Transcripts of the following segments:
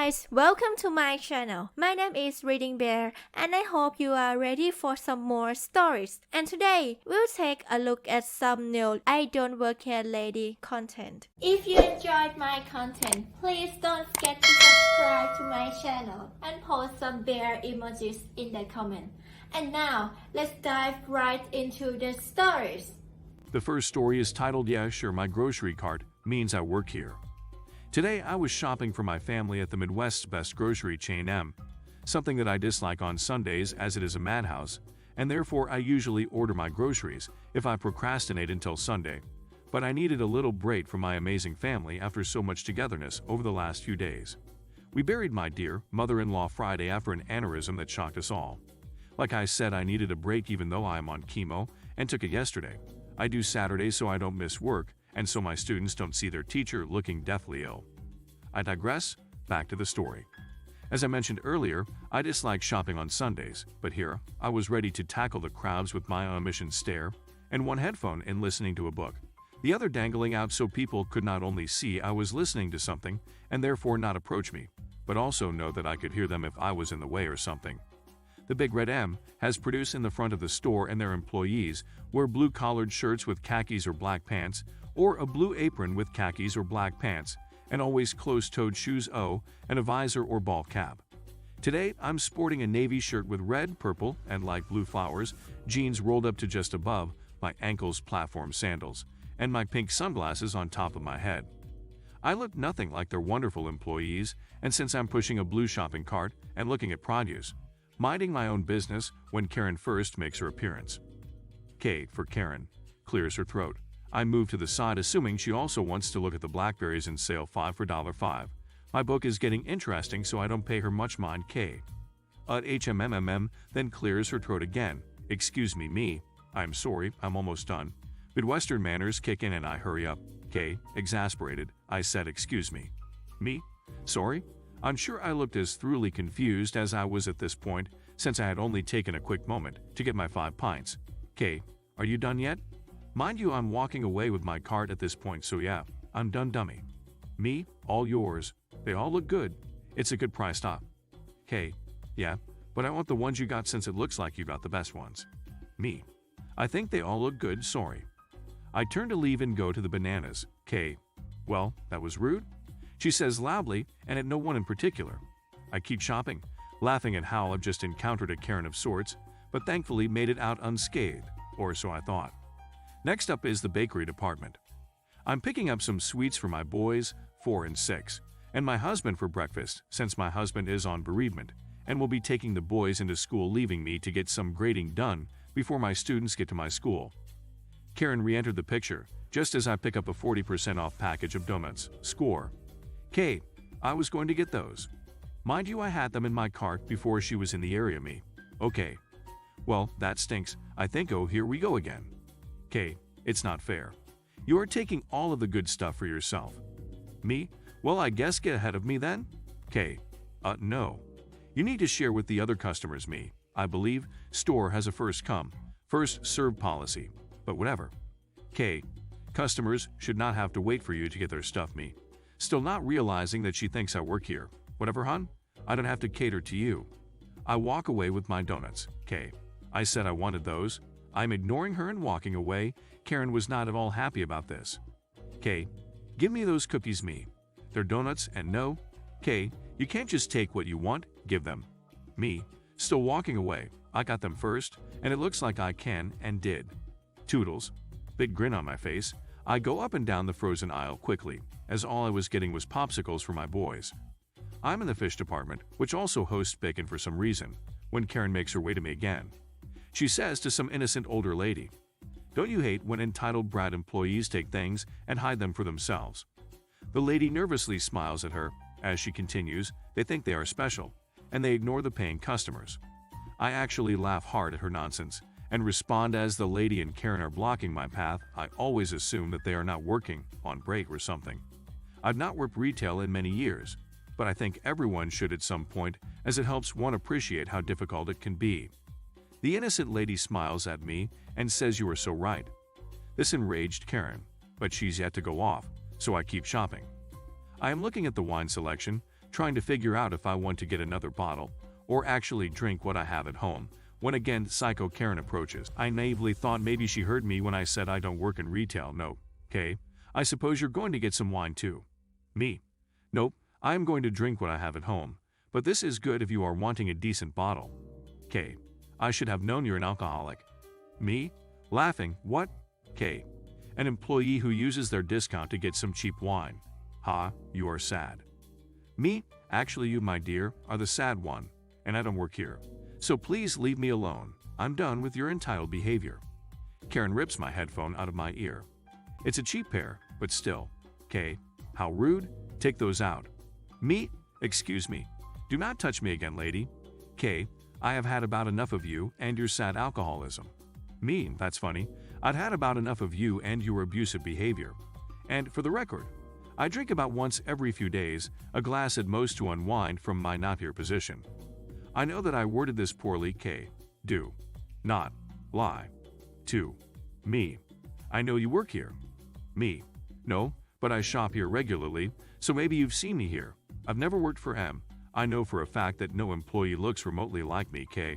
guys, welcome to my channel. My name is ReadingBear and I hope you are ready for some more stories. And today, we'll take a look at some new IDontWorkHereLady content. If you enjoyed my content, please don't forget to subscribe to my channel and post some bear emojis in the comment. And now, let's dive right into the stories. The first story is titled "Yeah, Sure, My Grocery Cart Means I Work Here." Today I was shopping for my family at the Midwest's best grocery chain something that I dislike on Sundays as it is a madhouse, and therefore I usually order my groceries if I procrastinate until Sunday. But I needed a little break from my amazing family after so much togetherness over the last few days. We buried my dear mother-in-law Friday after an aneurysm that shocked us all. Like I said, I needed a break even though I am on chemo and took it yesterday. I do Saturday so I don't miss work, and so my students don't see their teacher looking deathly ill. I digress, back to the story. As I mentioned earlier, I dislike shopping on Sundays, but here, I was ready to tackle the crowds with my on-mission stare, and one headphone in listening to a book, the other dangling out so people could not only see I was listening to something, and therefore not approach me, but also know that I could hear them if I was in the way or something. The Big Red M has produced in the front of the store, and their employees wear blue-collared shirts with khakis or black pants, or a blue apron with khakis or black pants, and always closed-toed shoes and a visor or ball cap. Today, I'm sporting a navy shirt with red, purple, and light blue flowers, jeans rolled up to just above my ankles, platform sandals, and my pink sunglasses on top of my head. I look nothing like their wonderful employees, and since I'm pushing a blue shopping cart and looking at produce, minding my own business when Karen first makes her appearance. K for Karen clears her throat. I move to the side assuming she also wants to look at the blackberries in sale 5 for $5. My book is getting interesting so I don't pay her much mind. K HMMM then clears her throat again. Excuse me, I'm sorry, I'm almost done. Midwestern manners kick in and I hurry up. K exasperated, I said excuse me. Me? Sorry? I'm sure I looked as thoroughly confused as I was at this point, since I had only taken a quick moment to get my 5 pints. K, are you done yet? Mind you, I'm walking away with my cart at this point, so yeah, I'm done, dummy. Me, all yours. They all look good. It's a good price stop. K, yeah, but I want the ones you got since it looks like you got the best ones. Me, I think they all look good, sorry. I turn to leave and go to the bananas. K, well, that was rude. She says loudly and at no one in particular. I keep shopping, laughing at how I've just encountered a Karen of sorts, but thankfully made it out unscathed, or so I thought. Next up is the bakery department. I'm picking up some sweets for my boys, 4 and 6, and my husband for breakfast, since my husband is on bereavement, and will be taking the boys into school, leaving me to get some grading done before my students get to my school. Karen re-entered the picture, just as I pick up a 40% off package of donuts. Score. K, I was going to get those. Mind you, I had them in my cart before she was in the area. Me. Okay. Well, that stinks. I think, oh, here we go again. K, it's not fair. You are taking all of the good stuff for yourself. Me, well, I guess get ahead of me then? K, no. You need to share with the other customers. Me, I believe, store has a first come, first served policy, but whatever. K, customers should not have to wait for you to get their stuff. Me, still not realizing that she thinks I work here. Whatever, hon, I don't have to cater to you. I walk away with my donuts. K, I said I wanted those. I'm ignoring her and walking away. Karen was not at all happy about this. K, give me those cookies. Me, they're donuts and no. K, you can't just take what you want, give them. Me, still walking away. I got them first, and it looks like I can and did. Toodles. Big grin on my face. I go up and down the frozen aisle quickly, as all I was getting was popsicles for my boys. I'm in the fish department, which also hosts bacon for some reason, when Karen makes her way to me again. She says to some innocent older lady, "Don't you hate when entitled brat employees take things and hide them for themselves?" The lady nervously smiles at her. As she continues, they think they are special, and they ignore the paying customers. I actually laugh hard at her nonsense, and respond as the lady and Karen are blocking my path. I always assume that they are not working, on break or something. I've not worked retail in many years, but I think everyone should at some point, as it helps one appreciate how difficult it can be. The innocent lady smiles at me and says you are so right. This enraged Karen, but she's yet to go off, so I keep shopping. I am looking at the wine selection, trying to figure out if I want to get another bottle or actually drink what I have at home. When again Psycho Karen approaches. I naively thought maybe she heard me when I said I don't work in retail. No. K. I suppose you're going to get some wine too. Me. Nope, I am going to drink what I have at home. But this is good if you are wanting a decent bottle. K. I should have known you're an alcoholic. Me. Laughing. What? K. An employee who uses their discount to get some cheap wine. Ha, you are sad. Me. Actually you, my dear, are the sad one, and I don't work here. So please leave me alone. I'm done with your entitled behavior. Karen rips my headphone out of my ear. It's a cheap pair, but still. K. How rude. Take those out. Me. Excuse me. Do not touch me again, lady. K. I have had about enough of you and your sad alcoholism. Me. That's funny. I'd had about enough of you and your abusive behavior. And for the record, I drink about once every few days, a glass at most to unwind from my not here position. I know that I worded this poorly. K. Do not lie to me. I know you work here. Me. No, but I shop here regularly, so maybe you've seen me here. I've never worked for M. I know for a fact that no employee looks remotely like me. K.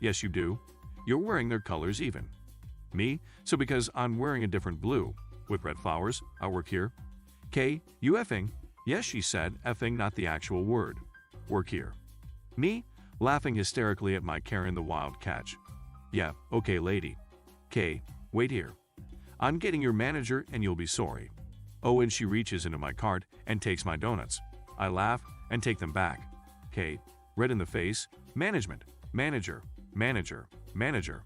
Yes, you do. You're wearing their colors even. Me. So because I'm wearing a different blue with red flowers, I work here. K. You effing. Yes, she said, effing, not the actual word. Work here. Me. Laughing hysterically at my Karen the wild catch. Yeah, okay, lady. K. Wait here. I'm getting your manager and you'll be sorry. Oh, and she reaches into my cart and takes my donuts. I laugh and take them back. K. Red in the face. Management. Manager. Manager. Manager.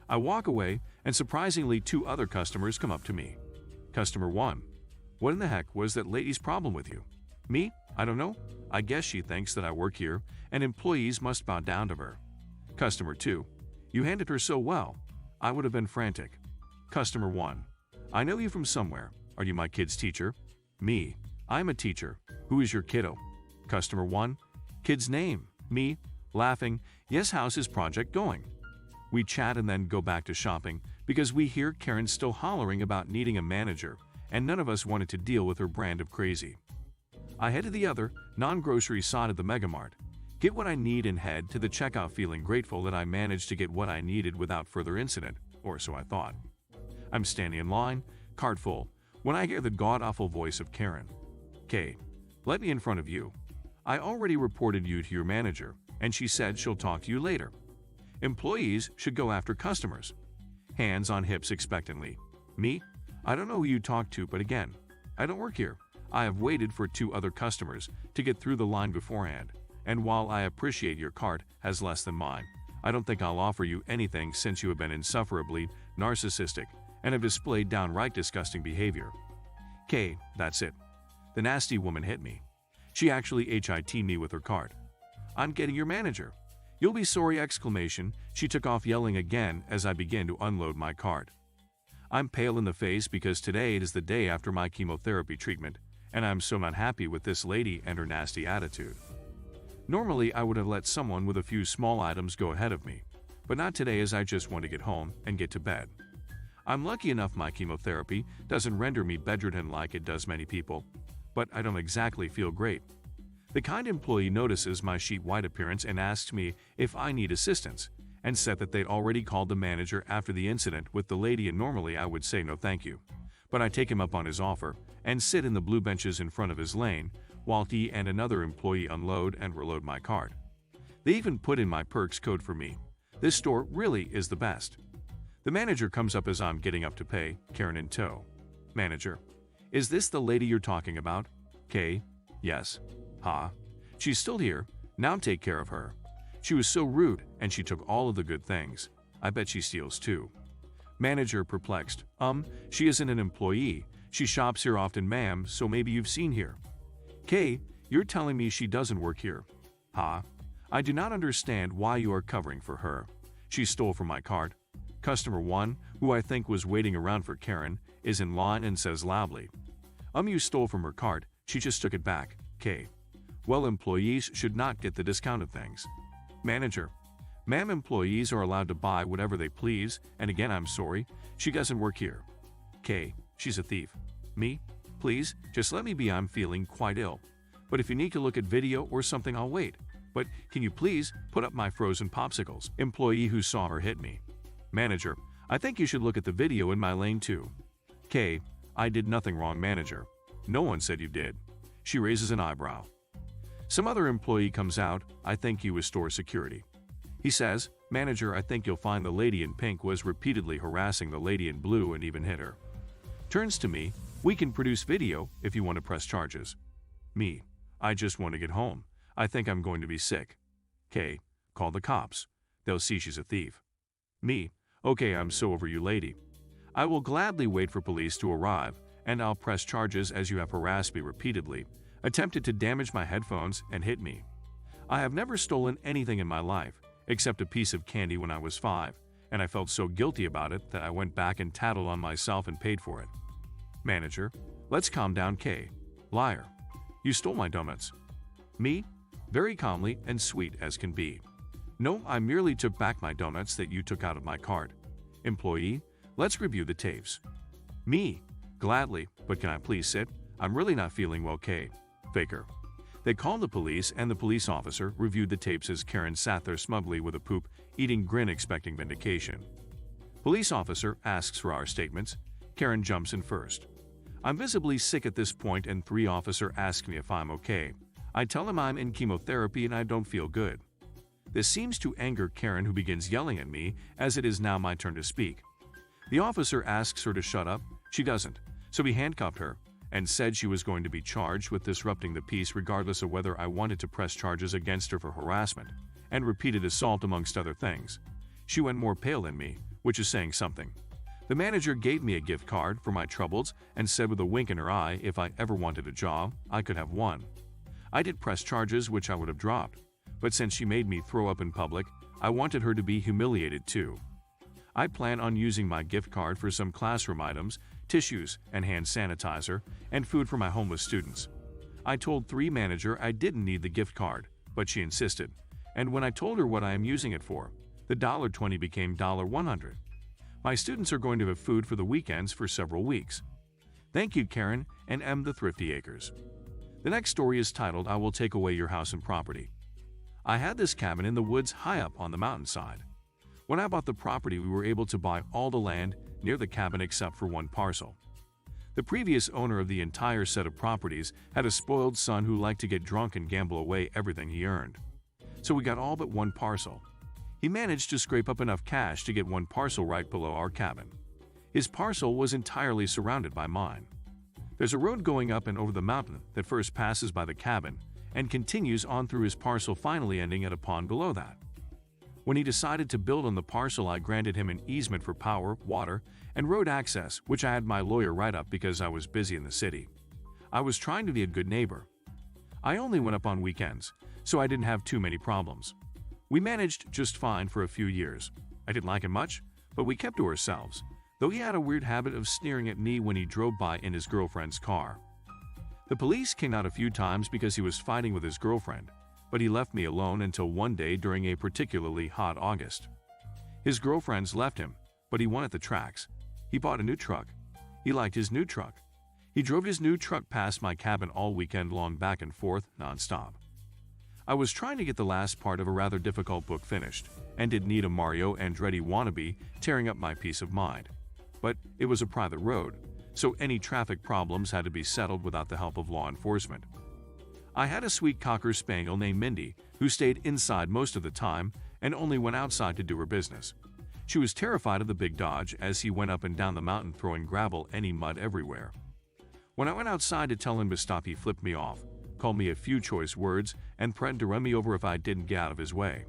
I walk away and surprisingly 2 other customers come up to me. Customer 1. What in the heck was that lady's problem with you? Me? I don't know. I guess she thinks that I work here and employees must bow down to her. Customer 2. You handled her so well. I would have been frantic. Customer 1. I know you from somewhere. Are you my kid's teacher? Me. I'm a teacher. Who is your kiddo? Customer 1. Kid's name. Me. Laughing. Yes, how's his project going? We chat and then go back to shopping because we hear Karen still hollering about needing a manager and none of us wanted to deal with her brand of crazy. I head to the other, non-grocery side of the Megamart, get what I need and head to the checkout feeling grateful that I managed to get what I needed without further incident, or so I thought. I'm standing in line, cart full, when I hear the god-awful voice of Karen. K. Let me in front of you. I already reported you to your manager, and she said she'll talk to you later. Employees should go after customers. Hands on hips expectantly. Me? I don't know who you talk to, but again, I don't work here. I have waited for 2 other customers to get through the line beforehand, and while I appreciate your cart has less than mine, I don't think I'll offer you anything since you have been insufferably narcissistic and have displayed downright disgusting behavior. K. That's it. The nasty woman hit me. She actually hit me with her cart. I'm getting your manager. You'll be sorry! Exclamation. She took off yelling again as I began to unload my cart. I'm pale in the face because today it is the day after my chemotherapy treatment, and I'm so not happy with this lady and her nasty attitude. Normally I would have let someone with a few small items go ahead of me, but not today as I just want to get home and get to bed. I'm lucky enough my chemotherapy doesn't render me bedridden like it does many people, but I don't exactly feel great. The kind employee notices my sheet white appearance and asks me if I need assistance, and said that they'd already called the manager after the incident with the lady, and normally I would say no thank you. But I take him up on his offer and sit in the blue benches in front of his lane while he and another employee unload and reload my cart. They even put in my perks code for me. This store really is the best. The manager comes up as I'm getting up to pay, Karen in tow. Manager. Is this the lady you're talking about? K. Yes. Ha. She's still here. Now take care of her. She was so rude and she took all of the good things. I bet she steals too. Manager perplexed. She isn't an employee. She shops here often, ma'am, so maybe you've seen her. K. You're telling me she doesn't work here? Ha. I do not understand why you are covering for her. She stole from my cart. Customer 1, who I think was waiting around for Karen, is in line and says loudly, you stole from her cart, she just took it back. K. Well, employees should not get the discounted things. Manager. Ma'am, employees are allowed to buy whatever they please, and again I'm sorry, she doesn't work here. K. She's a thief. Me? Please, just let me be, I'm feeling quite ill. But if you need to look at video or something, I'll wait. But can you please put up my frozen popsicles? Employee who saw her hit me. Manager, I think you should look at the video in my lane too. K, I did nothing wrong, manager. No one said you did. She raises an eyebrow. Some other employee comes out. I think he was store security. He says, manager, I think you'll find the lady in pink was repeatedly harassing the lady in blue and even hit her. Turns to me, we can produce video if you want to press charges. Me, I just want to get home. I think I'm going to be sick. K, call the cops. They'll see she's a thief. Me, okay, I'm so over you, lady. I will gladly wait for police to arrive, and I'll press charges as you have harassed me repeatedly, attempted to damage my headphones, and hit me. I have never stolen anything in my life, except a piece of candy when I was 5, and I felt so guilty about it that I went back and tattled on myself and paid for it. Manager, let's calm down, K. Liar. You stole my donuts. Me, very calmly and sweet as can be. No, I merely took back my donuts that you took out of my cart. Employee, let's review the tapes. Me, gladly, but can I please sit? I'm really not feeling well, K. Faker. They called the police, and the police officer reviewed the tapes as Karen sat there smugly with a poop-eating grin expecting vindication. Police officer asks for our statements. Karen jumps in first. I'm visibly sick at this point, and 3 officer asks me if I'm okay. I tell him I'm in chemotherapy and I don't feel good. This seems to anger Karen, who begins yelling at me as it is now my turn to speak. The officer asks her to shut up. She doesn't, so he handcuffed her and said she was going to be charged with disrupting the peace regardless of whether I wanted to press charges against her for harassment and repeated assault amongst other things. She went more pale than me, which is saying something. The manager gave me a gift card for my troubles and said with a wink in her eye if I ever wanted a job, I could have one. I did press charges which I would have dropped, but since she made me throw up in public, I wanted her to be humiliated too. I plan on using my gift card for some classroom items, tissues and hand sanitizer, and food for my homeless students. I told 3 manager I didn't need the gift card, but she insisted, and when I told her what I am using it for, the $1.20 became $100. My students are going to have food for the weekends for several weeks. Thank you, Karen and M. the Thrifty Acres. The next story is titled, I Will Take Away Your House and Property. I had this cabin in the woods high up on the mountainside. When I bought the property, we were able to buy all the land near the cabin except for one parcel. The previous owner of the entire set of properties had a spoiled son who liked to get drunk and gamble away everything he earned. So we got all but one parcel. He managed to scrape up enough cash to get one parcel right below our cabin. His parcel was entirely surrounded by mine. There's a road going up and over the mountain that first passes by the cabin and continues on through his parcel, finally ending at a pond below that. When he decided to build on the parcel, I granted him an easement for power, water, and road access, which I had my lawyer write up because I was busy in the city. I was trying to be a good neighbor. I only went up on weekends, so I didn't have too many problems. We managed just fine for a few years. I didn't like him much, but we kept to ourselves, though he had a weird habit of sneering at me when he drove by in his girlfriend's car. The police came out a few times because he was fighting with his girlfriend, but he left me alone until one day during a particularly hot August. His girlfriends left him, but he wanted the tracks. He bought a new truck. He liked his new truck. He drove his new truck past my cabin all weekend long, back and forth, nonstop. I was trying to get the last part of a rather difficult book finished, and did need a Mario Andretti wannabe tearing up my peace of mind. But it was a private road, so any traffic problems had to be settled without the help of law enforcement. I had a sweet cocker spaniel named Mindy, who stayed inside most of the time and only went outside to do her business. She was terrified of the big Dodge as he went up and down the mountain throwing gravel, any mud everywhere. When I went outside to tell him to stop, he flipped me off, called me a few choice words, and threatened to run me over if I didn't get out of his way.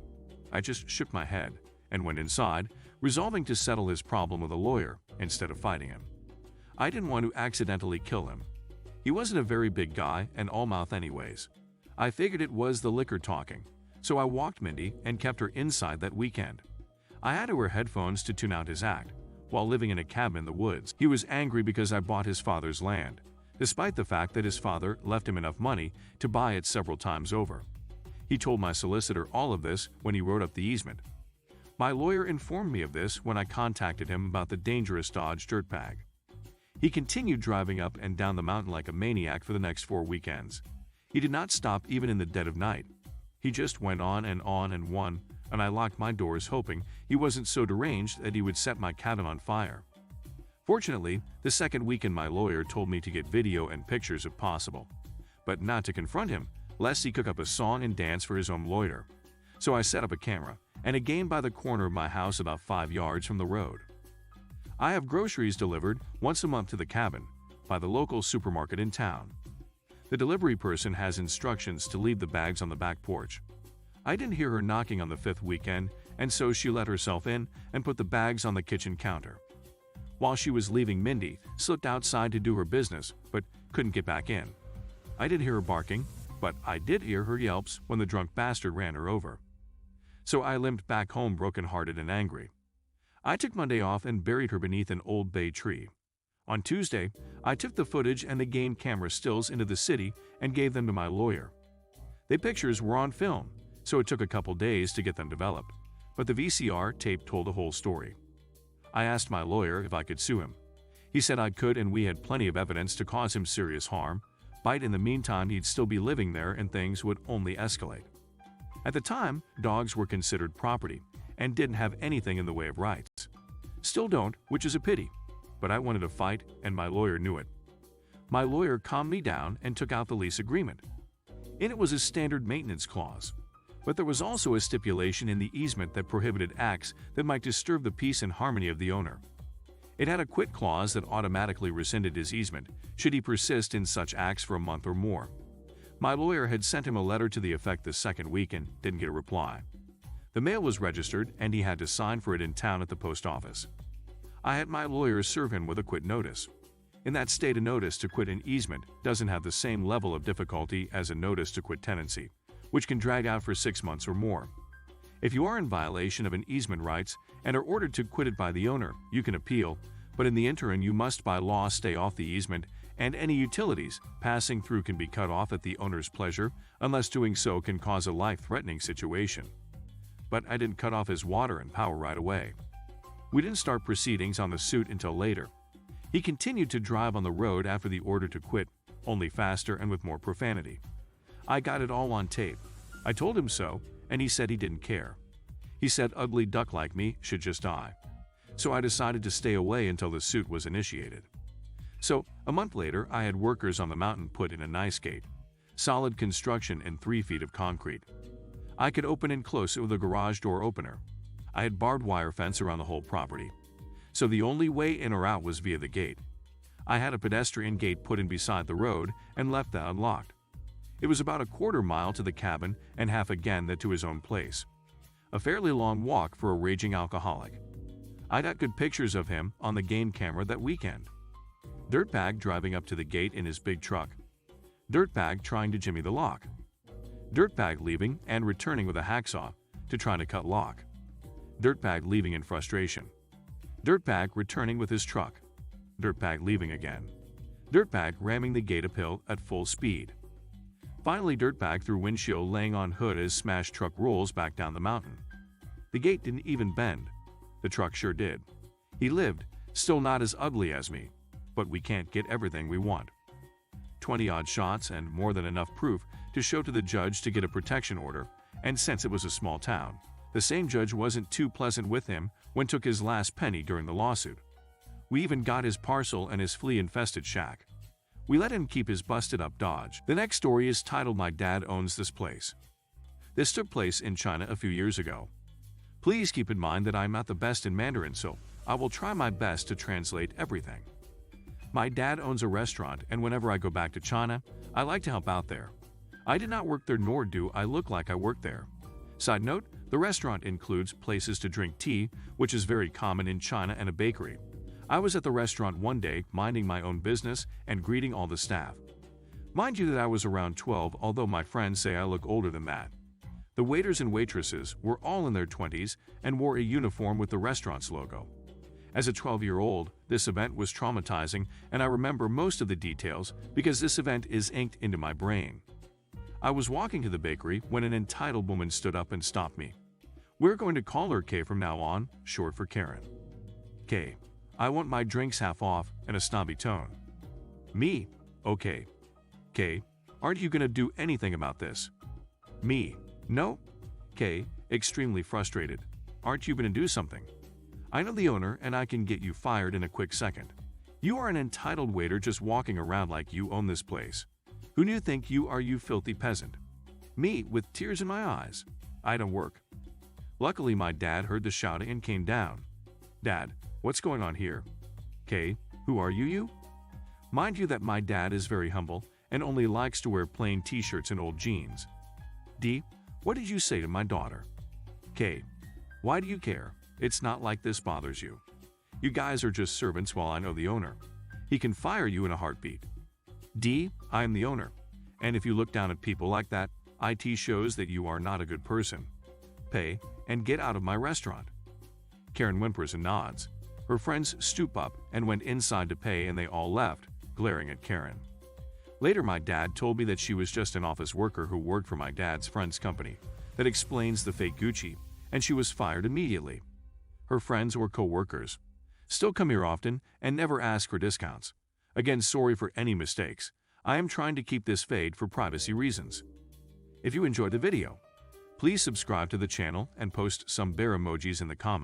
I just shook my head and went inside, resolving to settle his problem with a lawyer instead of fighting him. I didn't want to accidentally kill him. He wasn't a very big guy and all mouth anyways. I figured it was the liquor talking, so I walked Mindy and kept her inside that weekend. I had to wear headphones to tune out his act. While living in a cabin in the woods, he was angry because I bought his father's land, despite the fact that his father left him enough money to buy it several times over. He told my solicitor all of this when he wrote up the easement. My lawyer informed me of this when I contacted him about the dangerous Dodge dirtbag. He continued driving up and down the mountain like a maniac for the next 4 weekends. He did not stop even in the dead of night. He just went on and on, and I locked my doors hoping he wasn't so deranged that he would set my cabin on fire. Fortunately, the second weekend my lawyer told me to get video and pictures if possible, but not to confront him, lest he cook up a song and dance for his own loiter. So I set up a camera and a game by the corner of my house about 5 yards from the road. I have groceries delivered once a month to the cabin by the local supermarket in town. The delivery person has instructions to leave the bags on the back porch. I didn't hear her knocking on the 5th weekend, and so she let herself in and put the bags on the kitchen counter. While she was leaving, Mindy slipped outside to do her business, but couldn't get back in. I didn't hear her barking, but I did hear her yelps when the drunk bastard ran her over. So I limped back home broken-hearted and angry. I took Monday off and buried her beneath an old bay tree. On Tuesday, I took the footage and the game camera stills into the city and gave them to my lawyer. The pictures were on film, so it took a couple days to get them developed, but the VCR tape told the whole story. I asked my lawyer if I could sue him. He said I could, and we had plenty of evidence to cause him serious harm, but in the meantime he'd still be living there and things would only escalate. At the time, dogs were considered property and didn't have anything in the way of rights. Still don't, which is a pity, but I wanted to fight and my lawyer knew it. My lawyer calmed me down and took out the lease agreement. In it was a standard maintenance clause, but there was also a stipulation in the easement that prohibited acts that might disturb the peace and harmony of the owner. It had a quit clause that automatically rescinded his easement should he persist in such acts for a month or more. My lawyer had sent him a letter to the effect the second week and didn't get a reply. The mail was registered and he had to sign for it in town at the post office. I had my lawyer serve him with a quit notice. In that state, a notice to quit an easement doesn't have the same level of difficulty as a notice to quit tenancy, which can drag out for 6 months or more. If you are in violation of an easement rights and are ordered to quit it by the owner, you can appeal, but in the interim you must by law stay off the easement, and any utilities passing through can be cut off at the owner's pleasure unless doing so can cause a life-threatening situation. But I didn't cut off his water and power right away. We didn't start proceedings on the suit until later. He continued to drive on the road after the order to quit, only faster and with more profanity. I got it all on tape. I told him so, and he said he didn't care. He said ugly duck like me should just die. So I decided to stay away until the suit was initiated. So, a month later, I had workers on the mountain put in a nice gate, solid construction and 3 feet of concrete. I could open and close it with a garage door opener. I had barbed wire fence around the whole property, so the only way in or out was via the gate. I had a pedestrian gate put in beside the road and left that unlocked. It was about a quarter mile to the cabin and half again that to his own place. A fairly long walk for a raging alcoholic. I got good pictures of him on the game camera that weekend. Dirtbag driving up to the gate in his big truck. Dirtbag trying to jimmy the lock. Dirtbag leaving and returning with a hacksaw to try to cut lock. Dirtbag leaving in frustration. Dirtbag returning with his truck. Dirtbag leaving again. Dirtbag ramming the gate uphill at full speed. Finally, Dirtbag through windshield laying on hood as smashed truck rolls back down the mountain. The gate didn't even bend. The truck sure did. He lived, still not as ugly as me, but we can't get everything we want. 20-odd shots and more than enough proof to show to the judge to get a protection order, and since it was a small town, the same judge wasn't too pleasant with him when took his last penny during the lawsuit. We even got his parcel and his flea-infested shack. We let him keep his busted-up Dodge. The next story is titled My Dad Owns This Place. This took place in China a few years ago. Please keep in mind that I'm not the best in Mandarin, so I will try my best to translate everything. My dad owns a restaurant, and whenever I go back to China, I like to help out there. I did not work there, nor do I look like I work there. Side note, the restaurant includes places to drink tea, which is very common in China, and a bakery. I was at the restaurant one day, minding my own business and greeting all the staff. Mind you that I was around 12, although my friends say I look older than that. The waiters and waitresses were all in their 20s and wore a uniform with the restaurant's logo. As a 12-year-old, this event was traumatizing, and I remember most of the details because this event is inked into my brain. I was walking to the bakery when an entitled woman stood up and stopped me. We're going to call her Kay from now on, short for Karen. Kay, I want my drinks half off, and a snobby tone. Me, okay. Kay, Aren't you gonna do anything about this? Me. No? K. Extremely frustrated. Aren't you gonna do something? I know the owner and I can get you fired in a quick second. You are an entitled waiter just walking around like you own this place. Who do you think you are, you filthy peasant? Me, with tears in my eyes. I don't work. Luckily, my dad heard the shouting and came down. Dad, what's going on here? K. Who are you? Mind you that my dad is very humble and only likes to wear plain t-shirts and old jeans. D. What did you say to my daughter? K. Why do you care? It's not like this bothers you. You guys are just servants while I know the owner. He can fire you in a heartbeat. D. I am the owner. And if you look down at people like that, it shows that you are not a good person. Pay and get out of my restaurant. Karen whimpers and nods. Her friends stoop up and went inside to pay, and they all left, glaring at Karen. Later, my dad told me that she was just an office worker who worked for my dad's friend's company. That explains the fake Gucci, and she was fired immediately. Her friends or co-workers still come here often and never ask for discounts. Again, sorry for any mistakes. I am trying to keep this fade for privacy reasons. If you enjoyed the video, please subscribe to the channel and post some bear emojis in the comments.